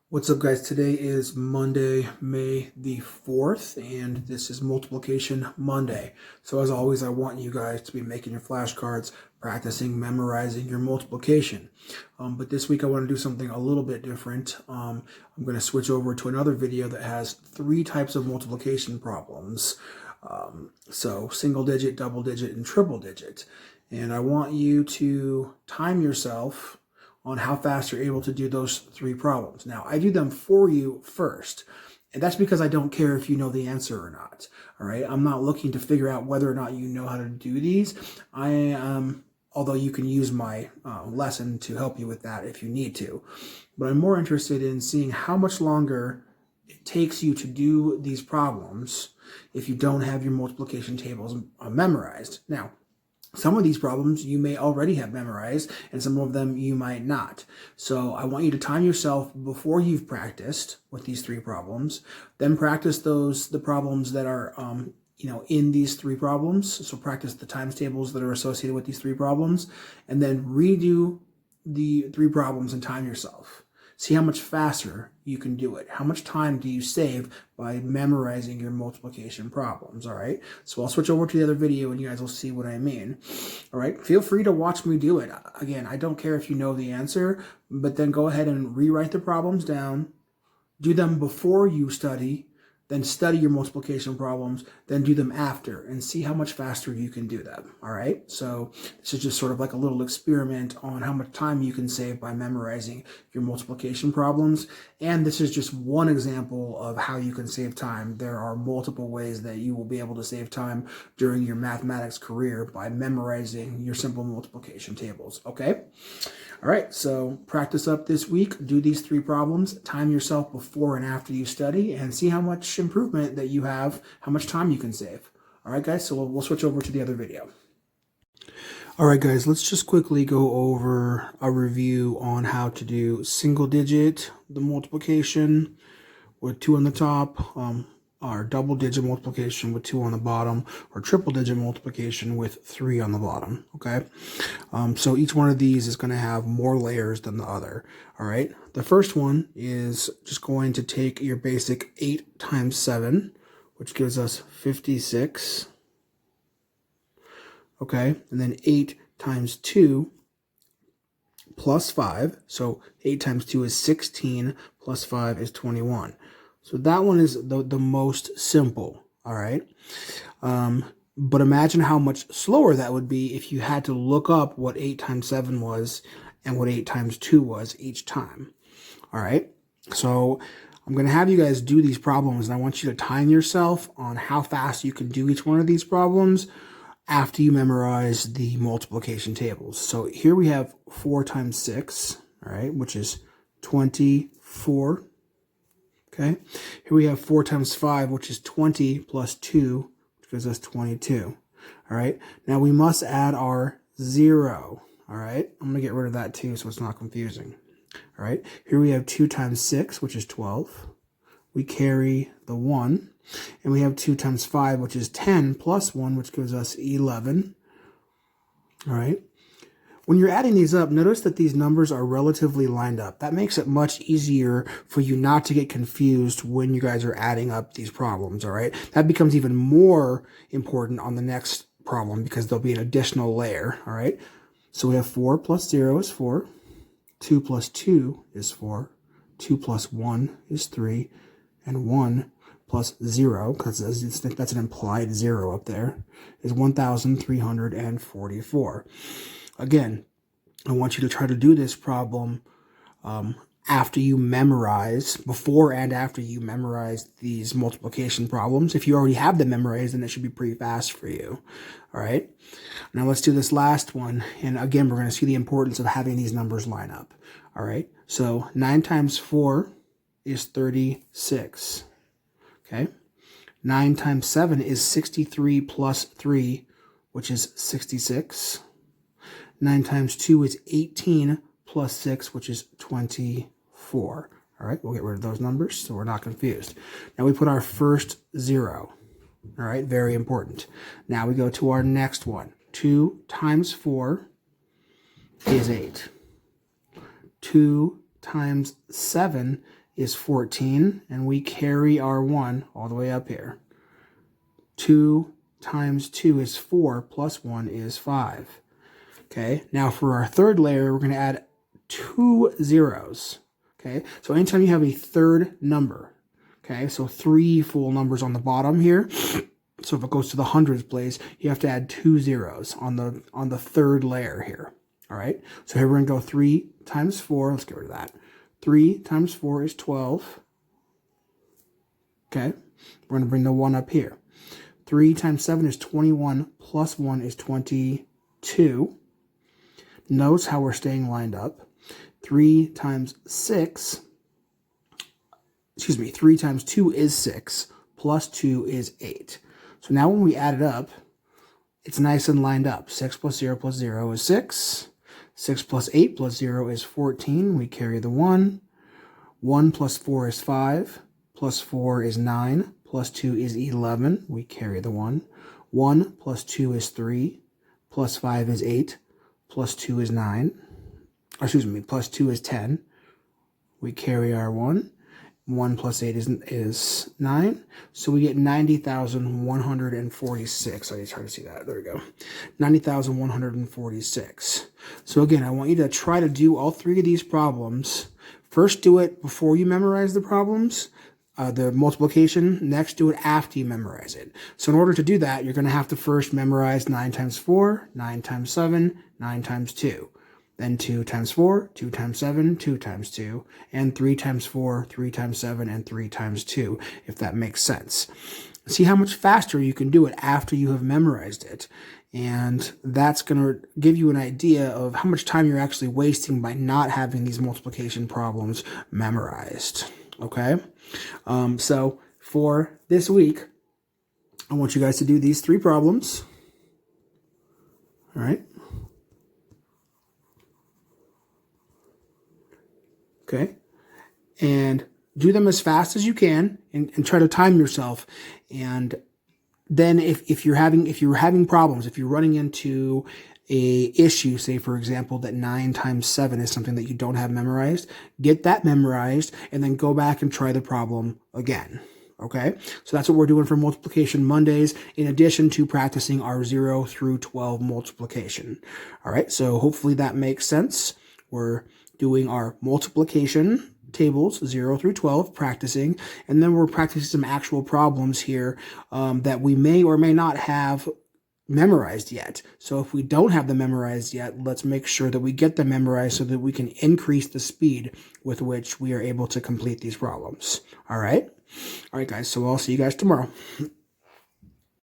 What's up, guys? Today is Monday, May the 4th, and this is Multiplication Monday. So as always, I want you guys to be making your flashcards, practicing, memorizing your multiplication. But this week I want to do something a little bit different. I'm going to switch over to another video that has 3 types of multiplication problems. So single digit, double digit, and triple digit. And I want you to time yourself on how fast you're able to do those 3 problems. Now, I do them for you first, and that's because I don't care if you know the answer or not. All right, I'm not looking to figure out whether or not you know how to do these. I am, although you can use my lesson to help you with that if you need to. But I'm more interested in seeing how much longer it takes you to do these problems if you don't have your multiplication tables memorized. Now, some of these problems you may already have memorized, and some of them you might not. So I want you to time yourself before you've practiced with these 3 problems. Then practice the problems that are in these 3 problems. So practice the times tables that are associated with these 3 problems, and then redo the 3 problems and time yourself. See how much faster you can do it. How much time do you save by memorizing your multiplication problems, all right? So I'll switch over to the other video and you guys will see what I mean, all right? Feel free to watch me do it. Again, I don't care if you know the answer, but then go ahead and rewrite the problems down, do them before you study, then study your multiplication problems, then do them after, and see how much faster you can do them, all right? So this is just sort of like a little experiment on how much time you can save by memorizing your multiplication problems, and this is just one example of how you can save time. There are multiple ways that you will be able to save time during your mathematics career by memorizing your simple multiplication tables, okay? All right, so practice up this week. Do these 3 problems. Time yourself before and after you study and see how much improvement that you have, how much time you can save. All right, guys, so we'll switch over to the other video. All right, guys, let's just quickly go over a review on how to do single digit, the multiplication with 2 on the top, or double digit multiplication with 2 on the bottom, or triple digit multiplication with 3 on the bottom, okay? So each one of these is going to have more layers than the other, all right? The first one is just going to take your basic 8 times 7, which gives us 56, okay? And then 8 times 2 plus 5, so 8 times 2 is 16, plus 5 is 21. So that one is the most simple, all right? But imagine how much slower that would be if you had to look up what 8 times 7 was and what 8 times 2 was each time, all right? So I'm going to have you guys do these problems, and I want you to time yourself on how fast you can do each one of these problems after you memorize the multiplication tables. So here we have 4 times 6, all right, which is 24. Okay, here we have 4 times 5, which is 20 plus 2, which gives us 22. All right, now we must add our 0. All right, I'm going to get rid of that too so it's not confusing. All right, here we have 2 times 6, which is 12. We carry the 1. And we have 2 times 5, which is 10, plus 1, which gives us 11. All right. When you're adding these up, notice that these numbers are relatively lined up. That makes it much easier for you not to get confused when you guys are adding up these problems, all right? That becomes even more important on the next problem because there'll be an additional layer, all right? So we have 4 plus 0 is 4. 2 plus 2 is 4. 2 plus 1 is 3. And 1 plus 0, because that's an implied 0 up there, is 1,344. Again, I want you to try to do this problem after you memorize, before and after you memorize these multiplication problems. If you already have them memorized, then it should be pretty fast for you. All right. Now let's do this last one. And again, we're going to see the importance of having these numbers line up. All right. So 9 times 4 is 36. Okay. 9 times 7 is 63 plus 3, which is 66. 9 times 2 is 18 plus 6, which is 24. All right, we'll get rid of those numbers so we're not confused. Now we put our first 0. All right, very important. Now we go to our next one. 2 times 4 is 8. 2 times 7 is 14, and we carry our 1 all the way up here. 2 times 2 is 4, plus 1 is 5. Okay, now for our third layer, we're going to add 2 zeros. Okay, so anytime you have a third number, okay, so 3 full numbers on the bottom here. So if it goes to the hundreds place, you have to add 2 zeros on the third layer here. All right, so here we're going to go 3 times 4. Let's get rid of that. 3 times 4 is 12. Okay, we're going to bring the 1 up here. 3 times 7 is 21, plus 1 is 22. Notice how we're staying lined up. 3 times 2 is 6, plus 2 is 8. So now when we add it up, it's nice and lined up. 6 plus 0 plus 0 is 6. 6 plus 8 plus 0 is 14. We carry the 1. 1 plus 4 is 5. Plus 4 is 9. Plus 2 is 11. We carry the 1. 1 plus 2 is 3. Plus 5 is 8. Plus 2 is 9. Plus 2 is 10. We carry our 1. 1 plus 8 is 9. So we get 90,146. I just try to see that. There we go. 90,146. So again, I want you to try to do all 3 of these problems. First, do it before you memorize the problems, the multiplication. Next, do it after you memorize it. So in order to do that, you're going to have to first memorize 9 times 4, 9 times 7, 9 times 2. Then 2 times 4, 2 times 7, 2 times 2, and 3 times 4, 3 times 7, and 3 times 2, if that makes sense. See how much faster you can do it after you have memorized it. And that's going to give you an idea of how much time you're actually wasting by not having these multiplication problems memorized. Okay? So for this week, I want you guys to do these 3 problems. All right? Okay, and do them as fast as you can, and try to time yourself. And then if you're having problems, if you're running into a issue, say for example that 9 times 7 is something that you don't have memorized, get that memorized, and then go back and try the problem again. Okay, so that's what we're doing for Multiplication Mondays, in addition to practicing our 0 through 12 multiplication. All right, so hopefully that makes sense. We're doing our multiplication tables 0 through 12, practicing, and then we're practicing some actual problems here that we may or may not have memorized yet. So if we don't have them memorized yet, let's make sure that we get them memorized so that we can increase the speed with which we are able to complete these problems. All right, guys, so I'll see you guys tomorrow.